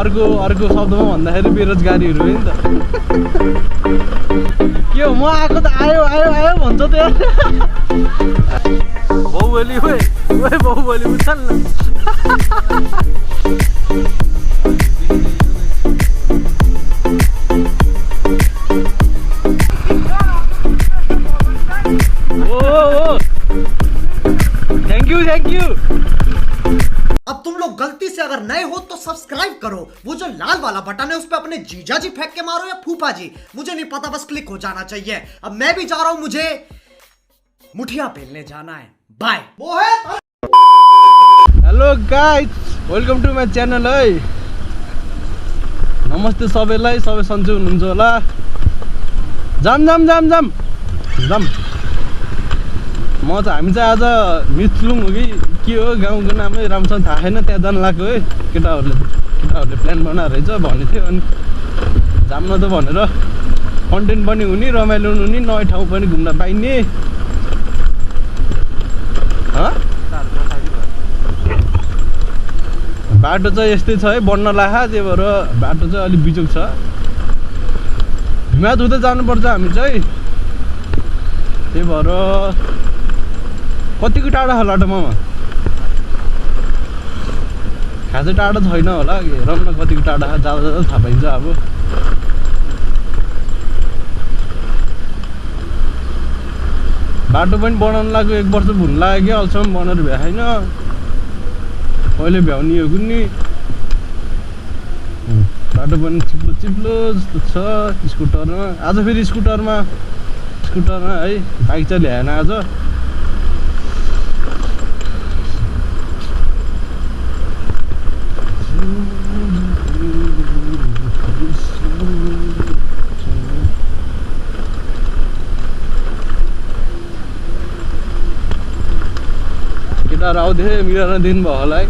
अर्को शब्दमा भन्दाखेरि बेरोजगारीहरू हो नि त। के हो म आएको त आयो भन्छ त यार। बाहुबली ओए बाहुबली उछाल न। Thank you. अब तुम लोग गलती से अगर नए हो तो सब्सक्राइब करो, वो जो लाल वाला बटन है उस पे अपने जीजा जी फेंक के मारो या फूफा जी, मुझे नहीं पता, बस क्लिक हो जाना चाहिए। अब मैं भी जा रहा हूं, मुझे मुठिया पेलने जाना है। Bye. Hello guys, welcome to my channel है। नमस्ते सबैलाई, सबै सन्चै हुनुहुन्छ होला। जाम हामी चाहिँ आज मिथलुङ हो कि के हो गाउँको नामै राम्रोसँग थाहा छैन, त्यहाँ जान लाग्यो है। केटाहरूले प्लान बनाएर रहेछ भन्ने थियो। अनि जाम न त भनेर कन्टेन्ट पनि हुने, रमाइलो हुने, नयाँ ठाउँ पनि घुम्न पाइने। बाटो चाहिँ यस्तै छ है, बन्न लाखा, त्यही भएर बाटो चाहिँ अलिक बिजोग छ। हिमात हुँदै जानुपर्छ हामी चाहिँ, त्यही भएर कतिको टाढा होला मामा? खासै टाढा छैन होला, हेरौँ न कतिको टाढा, जाँदा थाहा पाइन्छ। अब बाटो पनि बनाउनु लाग्यो, 1 वर्ष भुल्नु लाग्यो क्या, अहिलेसम्म बनाएर भ्याएन। कहिले भ्याउने हो कुन्नी। बाटो पनि चिप्लो जस्तो छ स्कुटरमा। आज फेरि स्कुटरमा है, बाइक चाहिँ ल्याएन आज। केटाहरू आउँथे मिलाएर दिनुभयो होला है।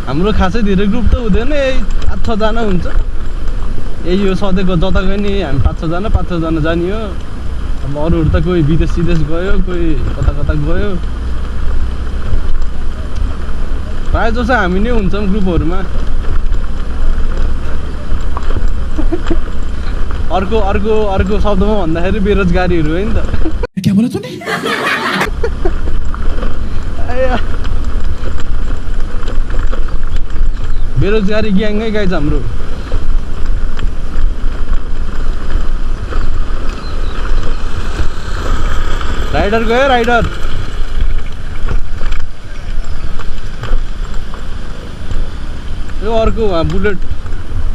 हाम्रो खासै धेरै ग्रुप त हुँदैन, यही 5-6 जना हुन्छ। यही हो सधैँको, जता गयो नि हामी 5-6 जना जाने हो। अब अरूहरू त कोही विदेश गयो, कोही कता गयो। प्रायः जसो हामी नै हुन्छौँ ग्रुपहरूमा। अर्को शब्दमा भन्दाखेरि बेरोजगारीहरू हो नि त। क्या बोला तूने? बेरोजगारी ग्याङै गाइज हाम्रो। राइडर गयो, राइडर यो अर्को वहाँ बुलेट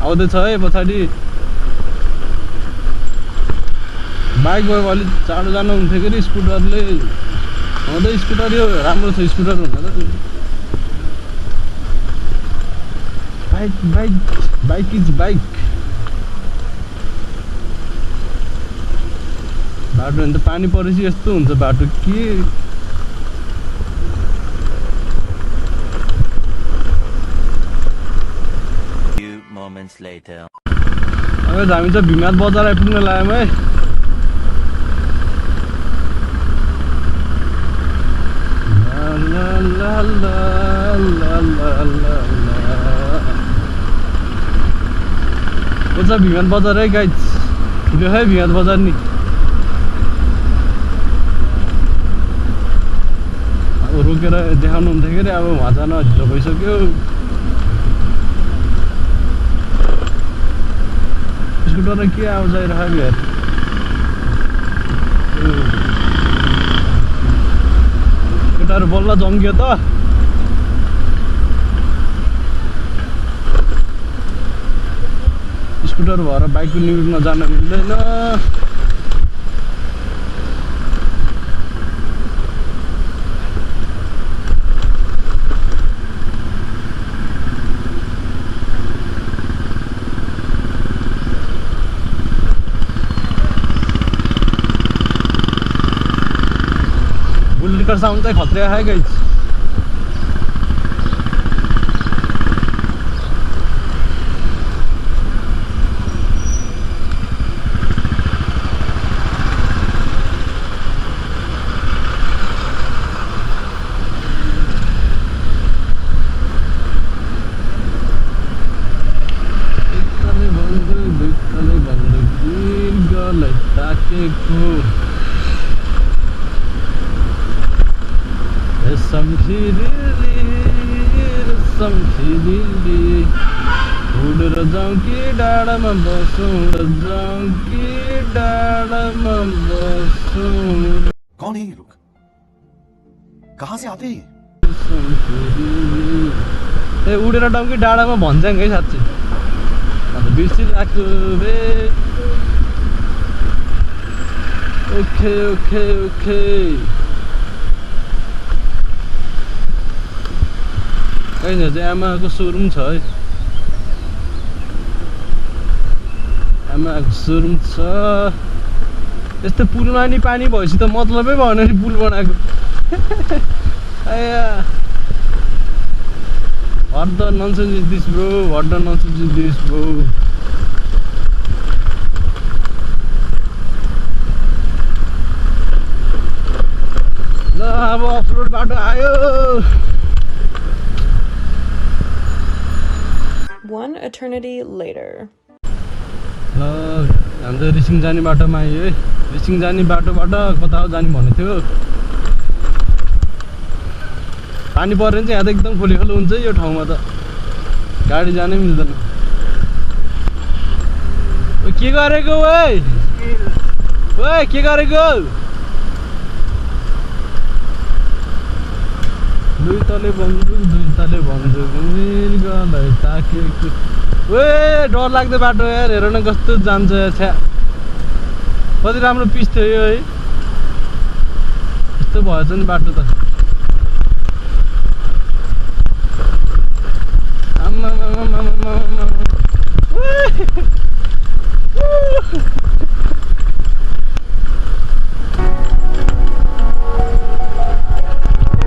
आउँदैछ है पछाडि। बाइक गयो अलिक चाँडो जानु हुन्थ्यो कि स्कुटरले हुँदै। स्कुटर यो राम्रो छ, स्कुटर हुँदा त। Bike is bike. बाटो भने त पानी परेपछि यस्तो हुन्छ बाटो के। अब हामी चाहिँ भिमात बजार आइपुग्न लाग्यौँ है। भिमात बजार है गाइज, ठुलो है भिमात बजार नि। अब रोकेर देखाउनु हुन्थ्यो कि अब उहाँ जान ढिलो भइसक्यो। स्कुटर के आउँछ आइरहेको यार। केटाहरू बल्ल जम्कियो त। स्कुटर भएर बाइकको निहुरमा जान मिल्दैन। बुलेट का साउंड चाहिँ खतरा है गाइस। देखो रेशम खिरिली उडेर जाउँ कि डाँडामा बसौँ कौन है ये लोग? कहाँ से आते हैं? ए उडेर जाउँ कि डाँडामा भन्छन् है साँच्चै अन्त बिर्सिरहेको बे ओके ओके ओके कहीँ चाहिँ आमाको सोरुम छ है आमाको सोरुम छ यस्तो पुलमा नि पानी भएपछि त मतलबै भएन नि पुल बनाएको What the nonsense is this, bro? What the nonsense is this, bro? ल अब अफरोड बाटो आयो One eternity later. ल हाम्रो रिसिङ जाने बाटोमा आयो है रिसिङ जाने बाटोबाट कता जाने भन्ने थियो पानी पऱ्यो भने चाहिँ यहाँ त एकदम खोलिखोलो हुन्छ यो ठाउँमा त गाडी जानै मिल्दैन के गरेको ओइ के गरेको दुई तले बन्दुक गलाई ताकेको डर लाग्दो बाटो यार हेर न कस्तो जान्छ छ्या कति राम्रो पिच थियो यो है यस्तो भएछ नि बाटो त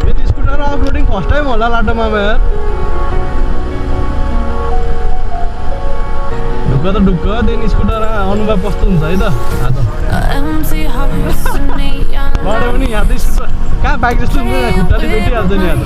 मेरो स्कुटर अफरोडिङ फर्स्ट टाइम होला लाटोमा यार ढुक्क त ढुक्क देन स्कुटर अनुभव कस्तो हुन्छ है त लड्यो भने यहाँ त स्कुटर कहाँ बाइक जस्तो हुन्छ खुट्टाले भेटिहाल्छ नि यहाँ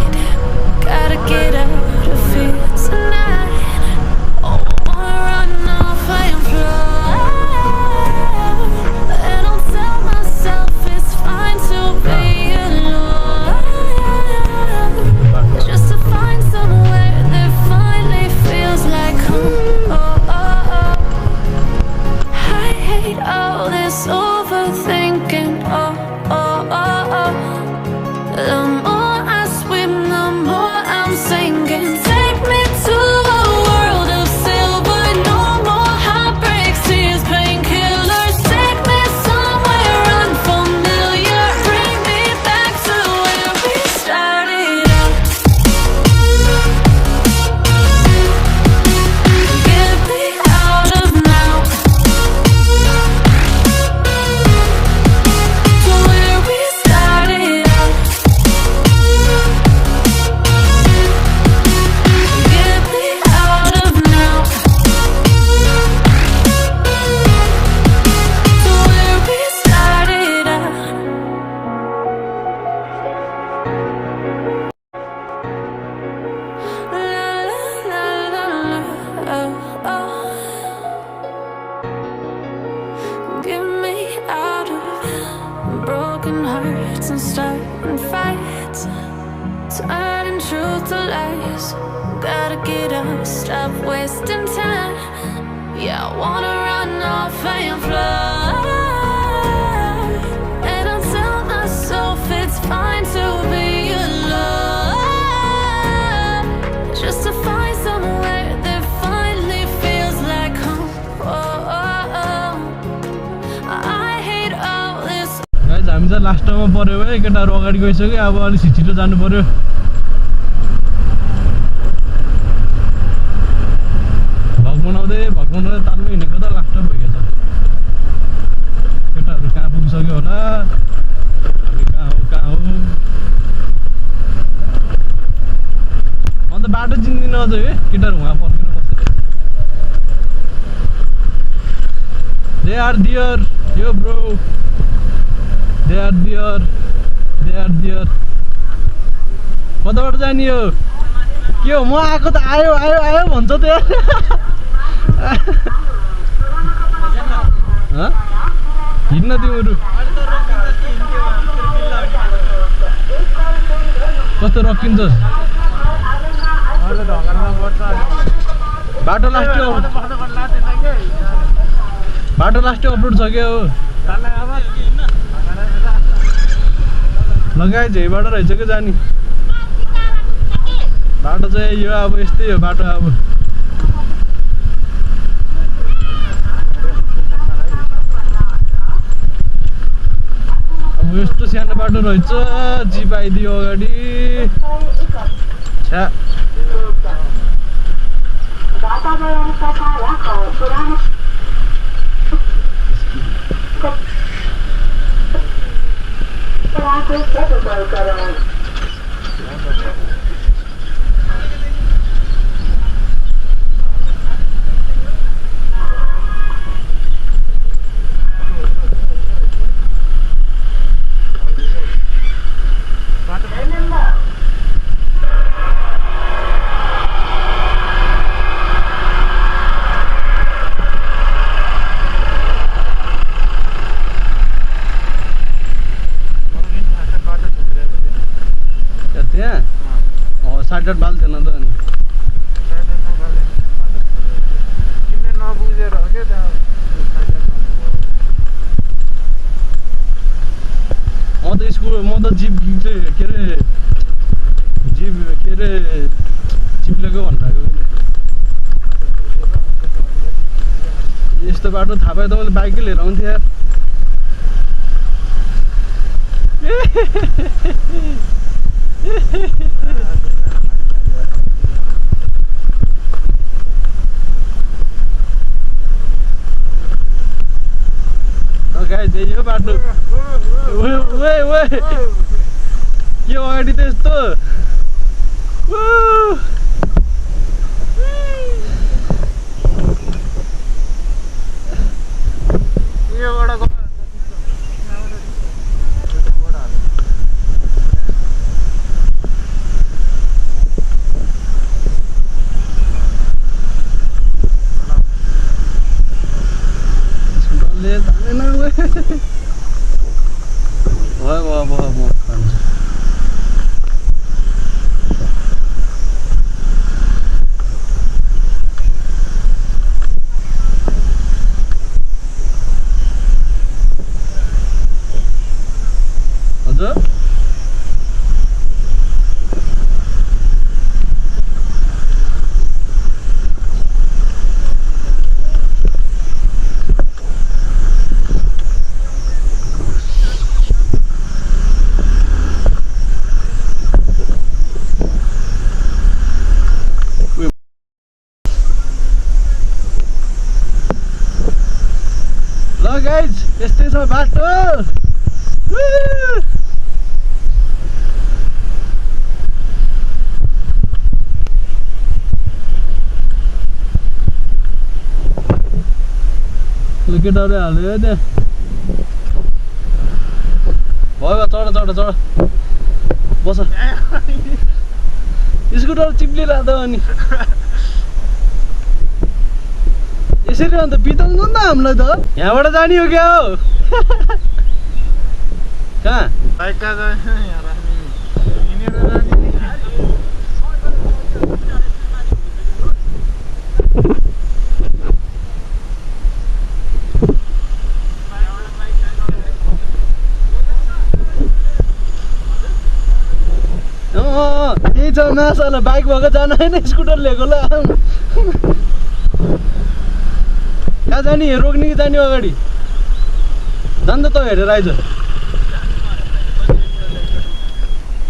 Stop wasting time. Yeah, I wanna run off and fly. And I'll tell myself it's fine to be alone. Just to find somewhere that finally feels like home. I hate all this. Guys, हामी चाहिँ last टाइममा पर्यो है केटाहरु अगाडि गइसक्यो अब अलि छिटो जानु पर्यो बनाउँदै तालमै हिँडेको त लास्ट टाइम भइगएछ केटाहरु कहाँ पुगिसक्यो होला हामी कहाँ हो अन्त बाटो चिन्दिन अझै है केटाहरु वहाँ फर्केर बसेको दे आर दियर यो ब्रो दे आर दियर कताबाट जाने हो के हो म आएको त आयो भन्छ त यार हिँड्न तिमीहरू कस्तो रकिन्छस् बाटो लास्टै अपलोड छ क्या हो लगाए झैबाट रहेछ क्या जाने बाटो चाहिँ यो अब यस्तै हो बाटो अब यस्तो सानो बाटो रहेछ जिप आइदियो अगाडि छ्या साइड बाल थिएन त अनि म त स्कुल म त जिप के अरे चिप्लेको भनिरहेको यस्तो बाटो थाहा पाए तपाईँले बाइकै लिएर आउँथ्यो यार गाइस यो बाटो के अगाडि त यस्तो गाइज यस्तै छ बाटो केटाहरू हाल्यो त्यहाँ भयो चढ बस स्कुटर चिप्लिरहेको त अनि यसरी अन्त बिताउँछ नि त हामीलाई त यहाँबाट जाने हो क्या हो कहाँ त्यही छ नासाला बाइक भएको जान होइन स्कुटर लिएको ल कहाँ जाने रोक्ने कि जाने अगाडि जान्छ त हेरेर आइज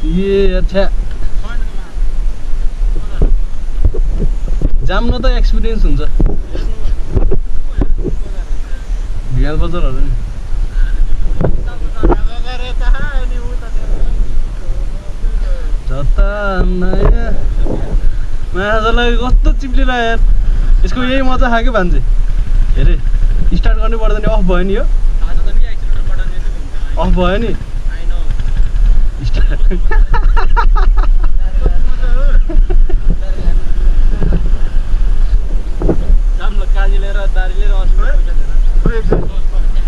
ए अच्छा जाम्न त एक्सपिरियन्स हुन्छ भियाल बजारहरू नि जता नयाँ माछालाई कस्तो चिप्लिला यार यसको यही मजा खायो कि भान्जे हेरे स्टार्ट गर्नु पर्दैन नि अफ भयो नि यो अफ भयो नि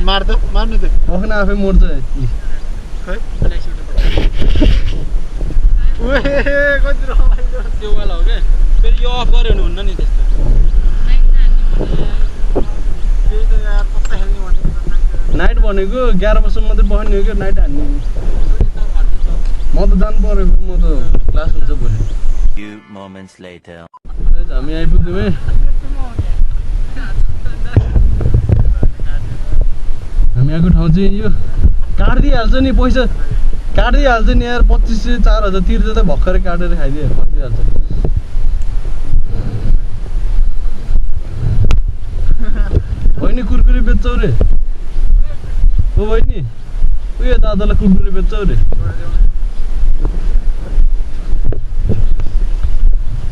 मार मखना आफै मोड्छ त्यो वाला हो के फेरि यो अफ गर्यो भने हुन्न नि त्यस्तो नाइट भनेको 11 बजेसम्म मात्रै बस्ने हो कि नाइट हान्ने म त जानु परेको म त क्लास हुन्छ भोलि Few moments later. हामी आइपुग्यौँ है हामी आएको ठाउँ चाहिँ यो काटिदिइहाल्छ नि पैसा काटिदिइहाल्छ नि यार 2500 4000 तिर्छ त भर्खरै काटेर खाइदिइहाल्छ बहिनी कुरकुरे बेच्छौ रे ओ बहिनी उयो दादालाई कुरकुरे बेच्छौ रे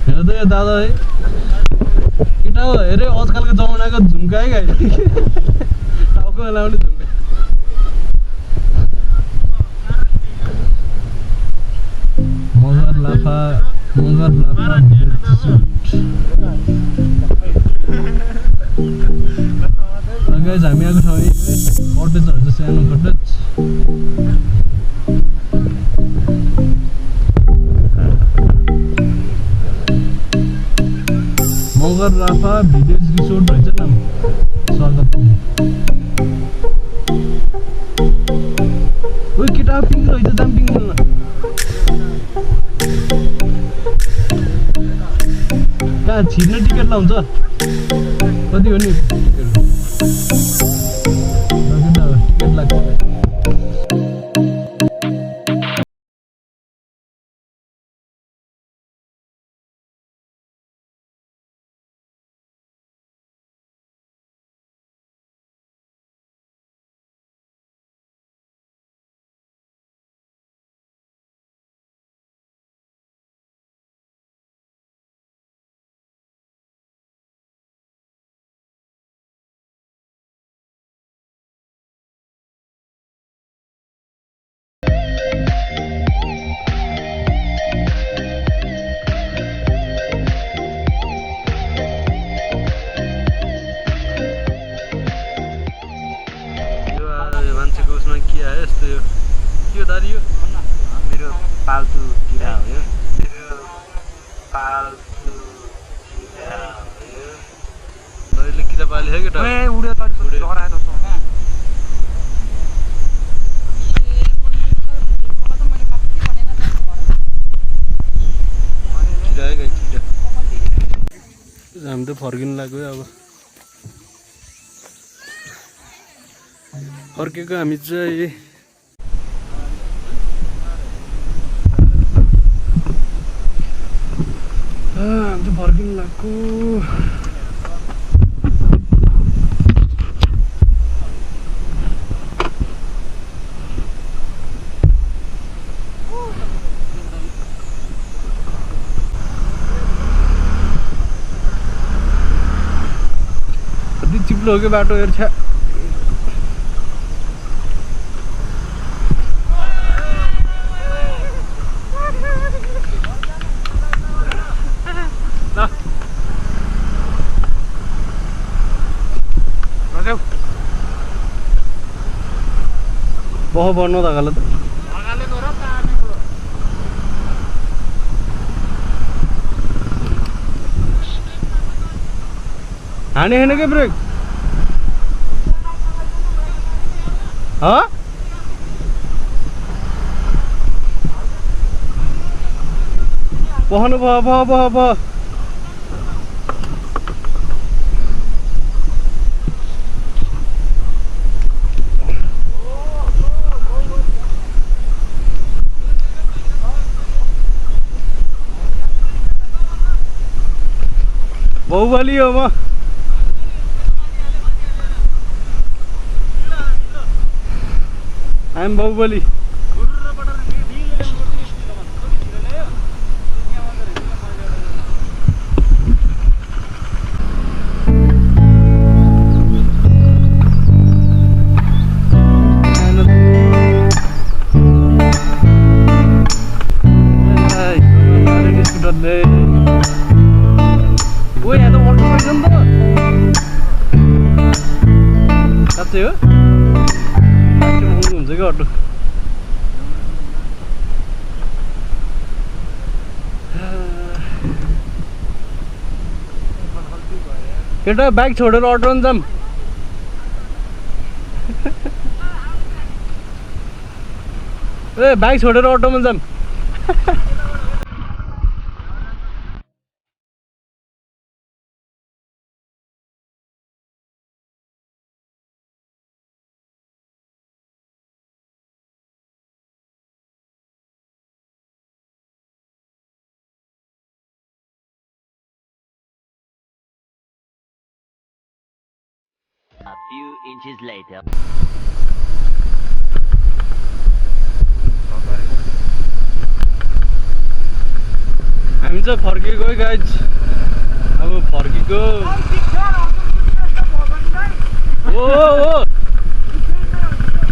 हेर त यो दादा है केटा हो हेरे आजकलको जमानाको झुम्का है गाई टाउको लाउने झुम्का मगर लाफा गाइस हामी आएको ठाउँ कटेजहरू चाहिँ सानो कटेज मगर लाफा भिलेज रिसोर्ट रहेछ नाम स्वागत ओइ केटा पिङ रहेछ दाम पिङ खेल्न कहाँ छिर्ने टिकट लाउँछ कति हो नि टिकट लाग्छ मेरो पाल्तु किरा हो यो मेरो पाल्तु किरा हो यो मैले किरा पाले है केटा ए उड्यो त डरायो जस्तो किरा है किरा हामी त फर्किनु लाग्यो अब फर्केको हामी चाहिँ हामी त फर्किनु लाग्यो कति चिप्लो हो कि बाटो हेर्छ बहुत बढ्नु त गलत हाने हैन के ब्रेक हाँ बहनु भयो बाहुबली हो म आइएम बाहुबली Ui, यहाँ त वाटर रहेछ नि त साँच्चै हो क्या अटो केटा बाइक छोडेर अटोमा जाऊँ ए बाइक छोडेर अटोमा जाऊँ A few inches later. हामी चाहिँ फर्केको है गाइज अब फर्केको ओ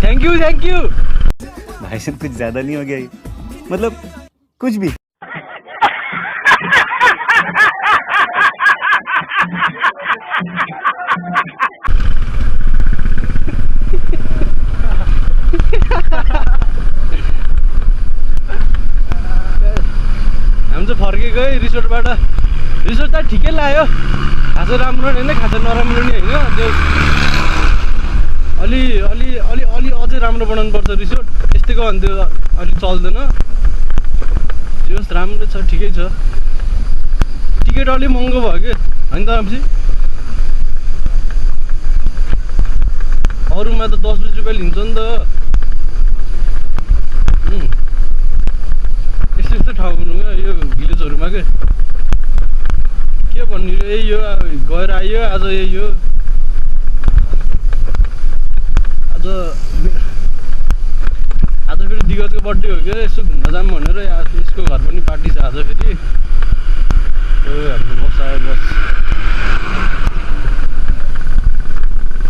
थ्याङ्क यू भाई साहब कुछ ज्यादा नहीं हो गया ये? मतलब कुछ भी हामी चाहिँ फर्केको है रिसोर्टबाट रिसोर्ट त ठिकै लाग्यो खासै राम्रो नि होइन खासै नराम्रो नि होइन त्यो अलि अलि अलि अलि अझै राम्रो बनाउनु पर्छ रिसोर्ट यस्तैको भने त्यो अलिक चल्दैन त्यो राम्रो छ ठिकै छ टिकट अलिक महँगो भयो कि होइन त अबसी अरूमा त 10-20 रुपियाँ लिन्छ नि त यस्तो ठाउँमा यो भिलेजहरूमा के भन्ने यही हो गएर आइयो आज यही हो आज फेरि दिगतको बर्थडे हो क्या यसो घुम्न जाऊँ भनेर यसको घर पनि पार्टी छ आज फेरि हाम्रो बस आयो बस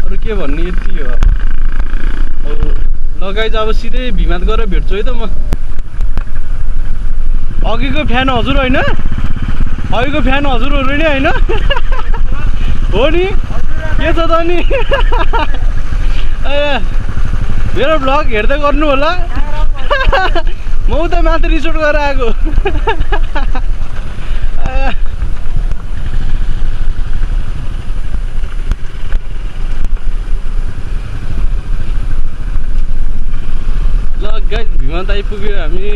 अरू के भन्ने यति हो अब लगाइज अब सिधै भिमात गएर भेट्छु है त म अघिको फ्यान हजुर होइन अघिको फ्यान हजुर हो नि होइन हो नि के छ त नि मेरो भ्लग हेर्दै गर्नु होला म उता माथि रिसोर्ट गरेर आएको ल गाइस भिमात आइपुग्यो हामी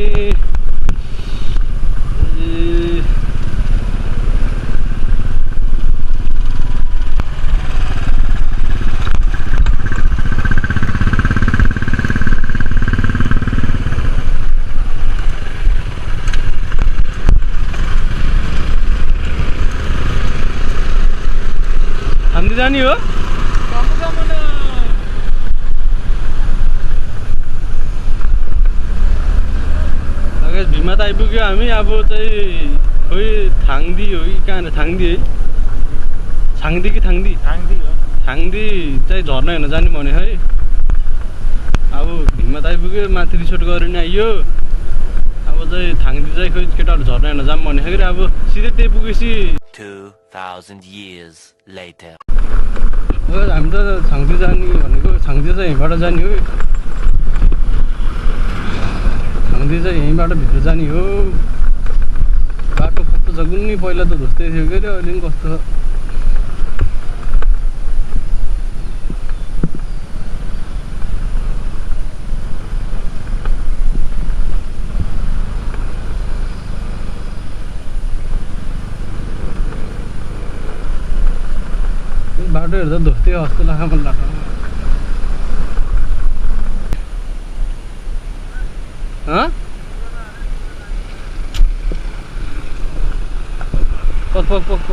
हामी जाने हो भिमात आइपुग्यो हामी अब चाहिँ खोइ थाङदी हो कि कहाँ थाङदी है छाङदी कि थाङदी थाङदी चाहिँ झर्ना हेर्न जाने भने है अब भिमात आइपुग्यो माथि रिसोर्ट गरेर नि आइयो अब चाहिँ थाङदी चाहिँ खोइ केटाहरू झर्ना हेर्न जाऊँ भन्दाखेरि अब सिधै त्यही पुगेपछि 2000 years later. हामी त छाङदी जाने भनेको छाङदी चाहिँ यहीँबाट जाने हो छाङदी चाहिँ यहीँबाट भित्र जाने हो बाटो कस्तो छ कुनै पहिला त धुस्तै थियो के अरे अहिले कस्तो छ बाटो हेर्दा धुस्तै जस्तो लाग्छ मलाई पक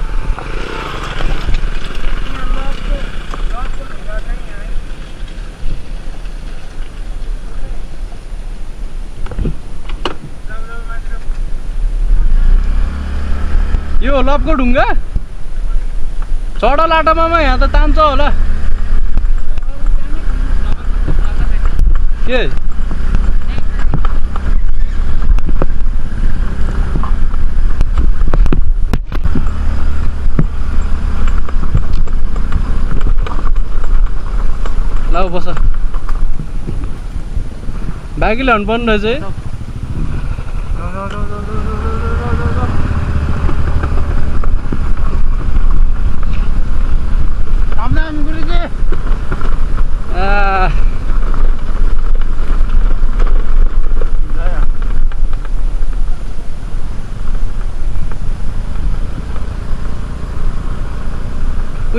यो लपको ढुङ्गा चढा लाटामा यहाँ त तान्छ होला के ल बस बाइकले ल्याउनु पर्ने रहेछ है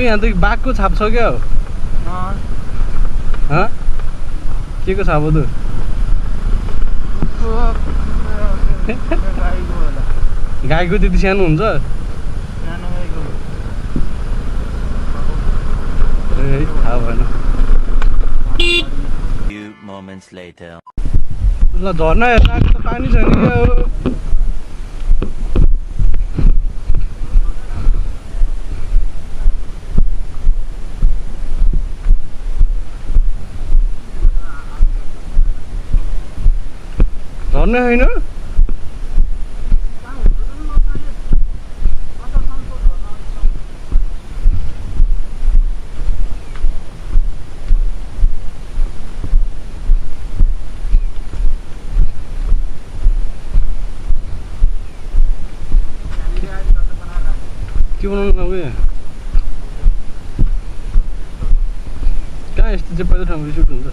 यहाँ त बाघको छाप छ क्या हो के को छाप हो त गाईको त्यति सानो हुन्छ ए थाहा भएन Few moments later. ल झर्ना हेर्न आएको त पानी छैन क्या हो झर्ना होइन के बनाउनु नगयो कहाँ यस्तो चाहिँ पहिलो ठाउँमा सुट हुन्छ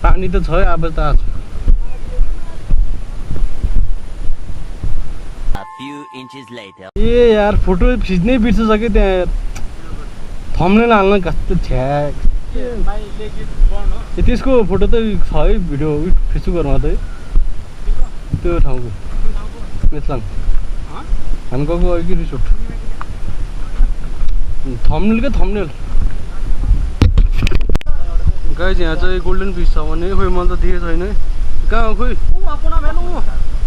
पानी त छ अब त A few inches later. ए यार फोटो खिच्नै बिर्सिसक्यो त्यहाँ यार थम्बनेल हाल्न कस्तो ठ्याक त्यसको फोटो त छ है भिडियो फेसबुकहरूमा त त्यो ठाउँको मेसलाङ हामी गएको अघि कि रिसोर्ट थम्बनेल क्या थम्बनेल गाइज यहाँ चाहिँ गोल्डन फिस छ भने खोइ मैले त देखेको छैन कहाँ हो खोइ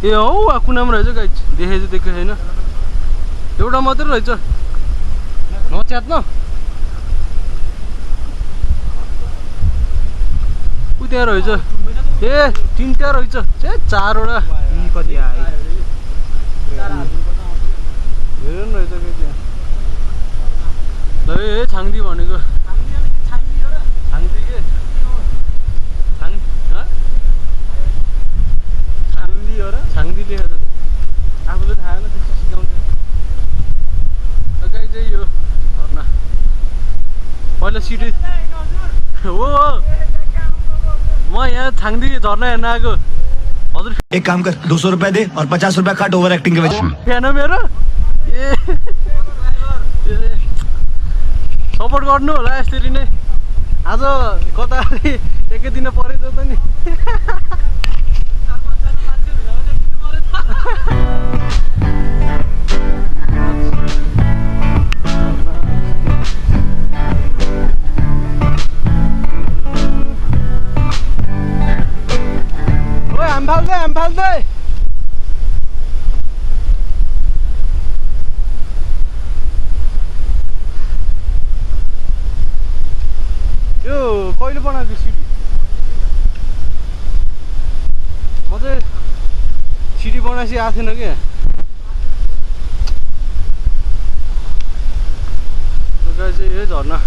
ए हौ आकुनामा रहेछ गाइज देखेको छैन एउटा मात्रै रहेछ नच्यात्न उ त्यहाँ रहेछ ए 3टा रहेछ चारवटा कति आयो हेर न रहेछ के त्यहाँ ल ए छाङ्दी भनेको छाङ्दी के छाङ्दी हो र छाङ्दी लेखेर आफूले थाहा न त्यस्तो सिकाउँछ गाई चाहिँ यो झर्ना पहिला सिटी हो म यहाँ छाङ्दी झर्ना हेर्न आएको हजुर एक काम कर 200 रुपए दे और 50 रुपए काट ओवर एक्टिंग के वजह फेन मेरो ए सपोर्ट गर्नु होला यसरी नै आज कता एकै दिन परेछ त नि ओए हामी फाल्दै यो कहिले बनाएको सिडी म चाहिँ सिडी बनाएपछि आएको थिएन क्या चाहिँ यही झर्ना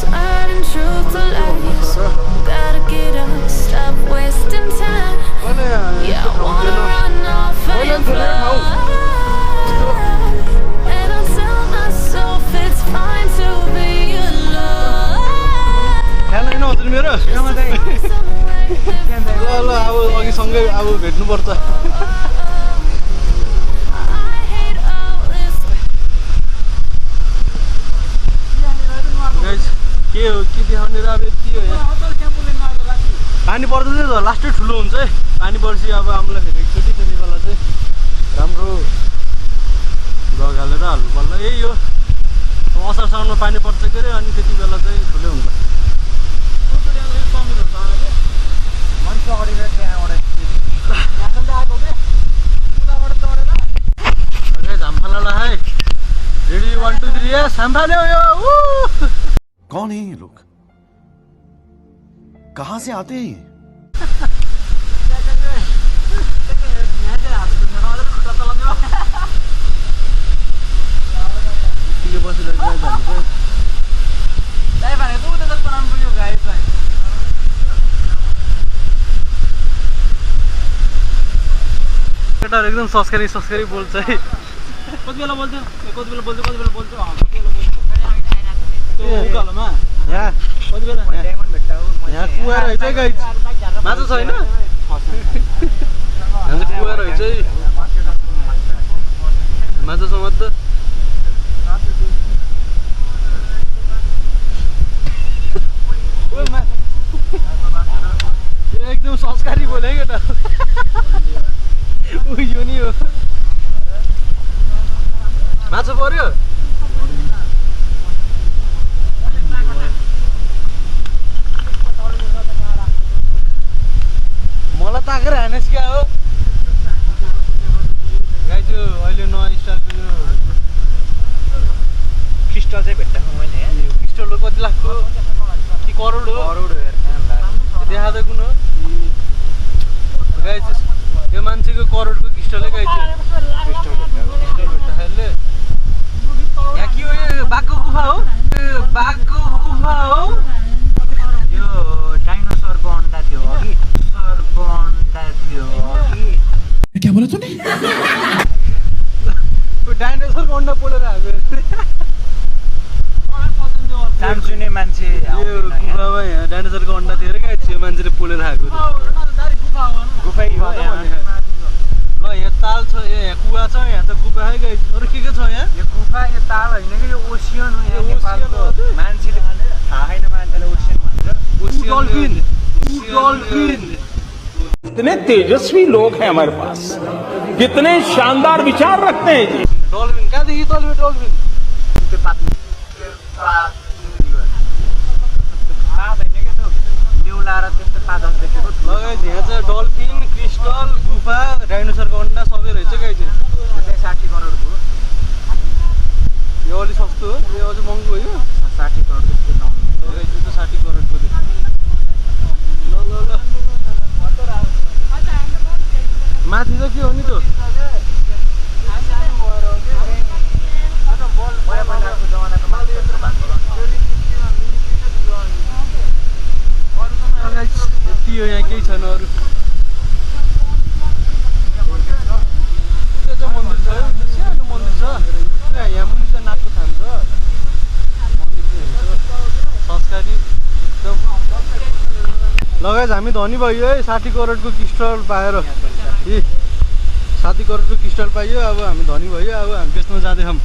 Turning truth to lies. Gotta get up, stop wasting time. Yeah, I wanna run off and fly. And I'll tell myself it's fine to be alone. ल अब अघि सँगै अब भेट्नुपर्छ के हो के देखाउने र अब यति हो यहाँ पानी पर्दा चाहिँ लास्टै ठुलो हुन्छ है पानी पर्छ अब हामीलाई फेरि एकचोटि त्यति बेला चाहिँ राम्रो जग हालेर हाल्नु पर्ला यही हो असार साउनमा पानी पर्छ के अरे अनि त्यति बेला चाहिँ ठुलै हुन्छ झामफाला है आम्फाले हो यो कौन है ये लोग? कहां से आते हैं ये? केटाहरु एकदम सस्करी बोल्छ है। कति बेला बोल्थ्यो त्यो उकालोमा यहाँ कति बेला यहाँ कुवा रहेछ है गाइस, माछा छैन। यहाँ चाहिँ कुवा रहेछ है, माछा समात्छ। एकदम संस्कारी बोले है केटा। यो नि हो माछा पर्यो। मलाई ताकेर हानेस् क्या हो गाइस। यो अहिले नयाँ स्टारको यो क्रिस्टल चाहिँ भेट्टाएको मैले क्रिस्टल हो, कति लाखको कि करोड हो? देखा कुन हो गाइस, यो मान्छेको करोडको क्रिस्टलै गाइस। क्रिस्टल भेट्टाले यहाँ के हो? यो बाघको गुफा हो, बाघको गुफा हो। यो डाइनोसरको अन्डा थियो अघि, क्या बोला तूने? डाइनोसरको अन्डा पोलेर आएको नाम सुने मान्छे यो गुफामा यहाँ डाइनोसरको अन्डा थियो अरे गाइस, यो मान्छेले पोलेर खाएको। गुफै हो ल यहाँ ताल छ, यहाँ कुवा छ, यहाँ त गुफा है गाइस। अरू के छ यहाँ? यो गुफा यो ताल होइन कि यो ओसियन हो। यहाँ नेपालको मान्छेले थाहा छैन, मान्छेले ओसियन भन्छ। डल्फिन। कितने तेजस्वी लोग हैं हमारे पास, कितने शानदार विचार रखते हैं जी। डल्फिन कहाँदेखि तल्लो डल्फिन? त्यो पात होइन कि त्यो न्युलाएर त्यस्तो पातहरू देखेको लगाइ। यहाँ चाहिँ डल्फिन, क्रिस्टल, गुफा, डाइनोसरको अन्डा सबै रहेछ गाइस। यो चाहिँ 60 करोडको। यो अलि सस्तो हो, यो अझ महँगो हो। यो 60 करोड जस्तो दाम। गाइस यो त 60 करोडको थियो। ल ल ल माथि चाहिँ के हो नि त्यो? यति हो, यहाँ केही छैन अरू। त्यो चाहिँ मन्दिर छ, सानो मन्दिर छ। यहाँ मुनि चाहिँ नाकको थान छ, मन्दिर चाहिँ संस्कारी एकदम। लगाइज हामी धनी भयो है 60 करोडको क्रिस्टल पाएर। 60 करोडको क्रिस्टल पाइयो, अब हामी धनी भयो। अब हामी बेच्न जाँदैछौँ।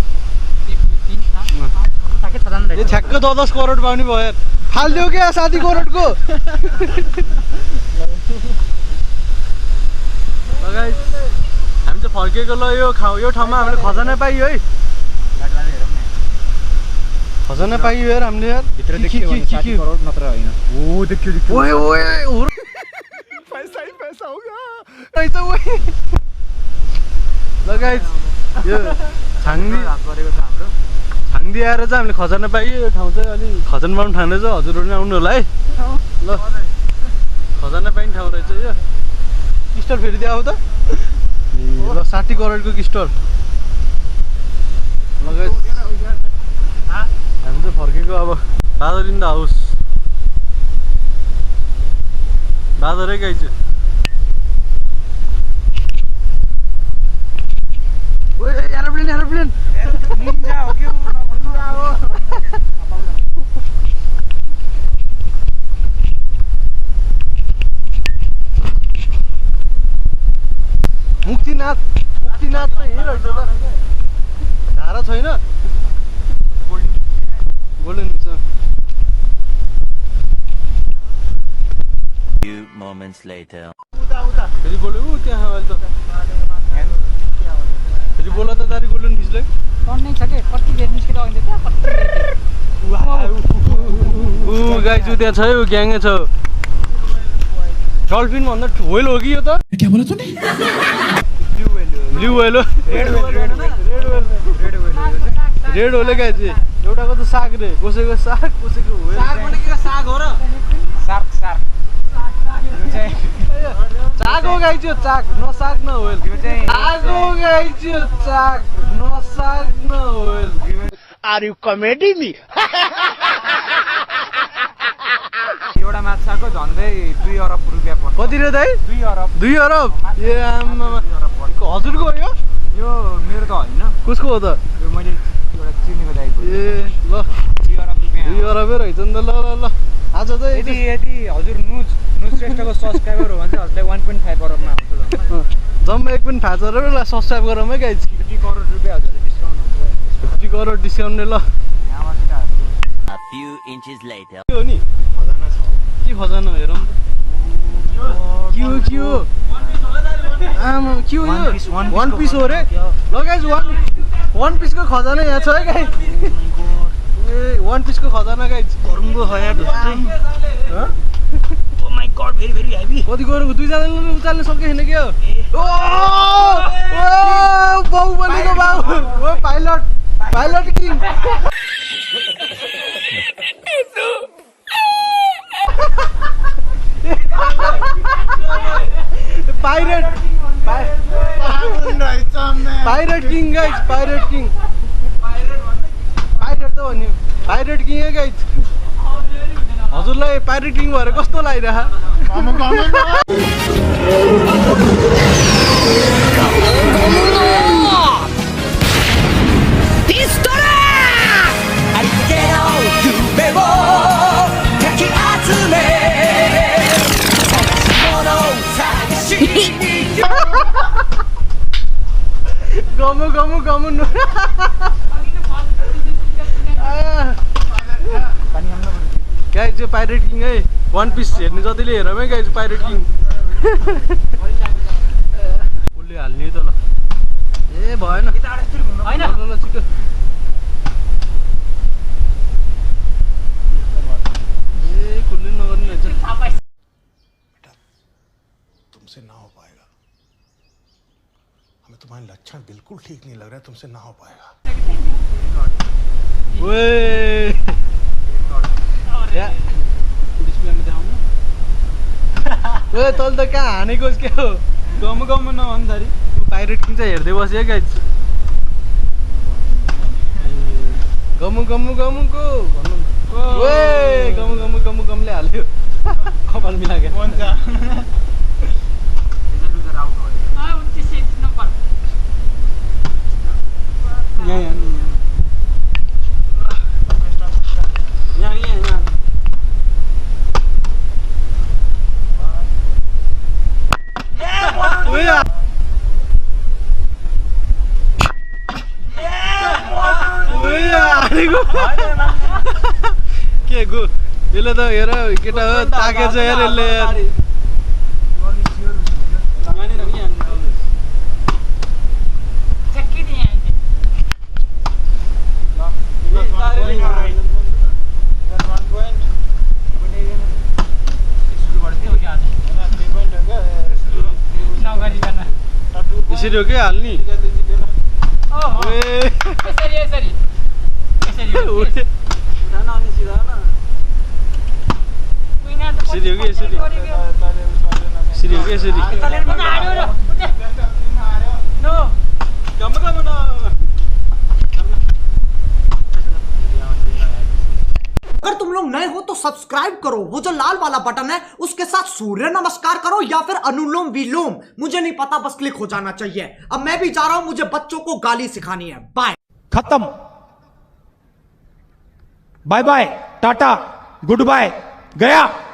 यो ठ्याक्क 10 करोड पाउने भयो यार। फालिदियो क्या 60 करोडको। लगाइज हामी चाहिँ फर्केको। ल यो ठाउँमा हामीले खजाना पाइयो है, खजाना पाइयो यार हामीले यार। भित्र देखियो भने 60 करोड नत्र होइन। ओ देखियो ओए ओए पैसा ही पैसा होगा। लगाइज यो छाङ्दी गरेको छ हाम्रो। छाङ्दी आएर चाहिँ हामीले खजाना पाइयो। यो ठाउँ चाहिँ अलि खजाना पाउनु ठानेछ, हजुरहरू पनि आउनु होला है। ल खजाना पाइने ठाउँ रहेछ यो। क्रिस्टल फेरि दियो अब त। ल 60 करोडको क्रिस्टल। लगाइज हामी चाहिँ फर्केको। अब बादर इन द हाउस, बादरै गाइज। एरोप्लेन निन्जा हो के निन्जा हो। मुक्तिनाथ त यही रहेछ त। धारा छैन, गोल्डन छ। Few moments later. फेरि बोल्यो ऊ त्यहाँ अहिले त। फेरि बोला त दारी गोल्डन फिसलाई टन्नै छ के कति बेर निस्केर आउँदै क्या कति ऊ गाइस ऊ त्यहाँ छ है, ऊ ग्याङै छ। डल्फिन भन्दा व्हेल हो कि यो त? क्या बोला तूने? ब्लू व्हेल हो। Red whale guys. यो एउटाको त साग रे, कसैको साग, कसैको हो। साग पनि के साग हो र? सार्क सार्क चाक हो गाई त्यो चाक, न साग न होइल। चाक हो गाई त्यो चाक, न साग न होइल। Are you comedy me? एउटा माछाको झन्डै 2 अरब रुपियाँ पर्छ। कति रे दाइ? 2 अरब। 2 अरब? ए आमामा, हजुरको हो यो? यो मेरो त होइन। कसको हो त? यो मैले एउटा चिनेको दाइको। ए ल 2 अरब रुपियाँ। 2 अरबै रहेछ नि त। ल ल ल आज त यदि हजुर नुज श्रेष्ठको सब्सक्राइबर हो भने चाहिँ हजुरलाई 1.5 अरबमा आउँछ जम्मा 1.5 अरबलाई सब्सक्राइब गरौँ है गाइज। 50 करोड रुपियाँ हजुरले डिस्काउन्ट हुन्छ। 50 करोड डिस्काउन्ट ल। A few inches later. के हो नि? खजाना छ। के खजाना हेरौँ त। के हो आमा के हो यो? वन पिस हो रे। ल गाइज वन पिसको खजाना यहाँ छ है गाइज। ए वन पिसको खजाना गाइज। गरुङको खया ढुक्कै। ह? Oh my god very very heavy. कति गरौँ? 2 जनाले उचाल्न सकेन के हो? ओ बाहुबलीको बाबु। ओ pilot king. Pirate king guys, pirate king. Pirate त हो नि, पाइरेट किङ है गाइज। हजुरलाई पाइरेट किङ भएर कस्तो लागिरह? गमु गाइज यो पाइरेट किङ है। वन पिस हेर्ने जतिले हेरौँ है गाइज पाइरेट किङ। कसले हाल्ने त ल। ए भएन होइन ल छिटो। ए कसले नगर्ने रहेछ। तुमसे ना हो पाएगा, हमें तुम्हारे लक्षण बिल्कुल ठीक नहीं लग रहा है, तुमसे ना हो पाएगा। ओए तल त कहाँ हानेको के हो? गमु नभन्दाखेरि पाइरेट किङ चाहिँ हेर्दै बस्यो गाइज। गमुको भन्नु ओए गमले हाल्यो। कपाल मिलाके हुन्छ। के गो यसले त हेर केटा हो ताकेछ यार यसले यार। यसरी हो क्या हाल्ने? अगर तुम लोग नए हो तो सब्सक्राइब करो, वो जो लाल वाला बटन है उसके साथ सूर्य नमस्कार करो या फिर अनुलोम विलोम, मुझे नहीं पता, बस क्लिक हो जाना चाहिए। अब मैं भी जा रहा हूं, मुझे बच्चों को गाली सिखानी है। बाय। खत्म। बाय बाय, टाटा, गुड बाय, गया।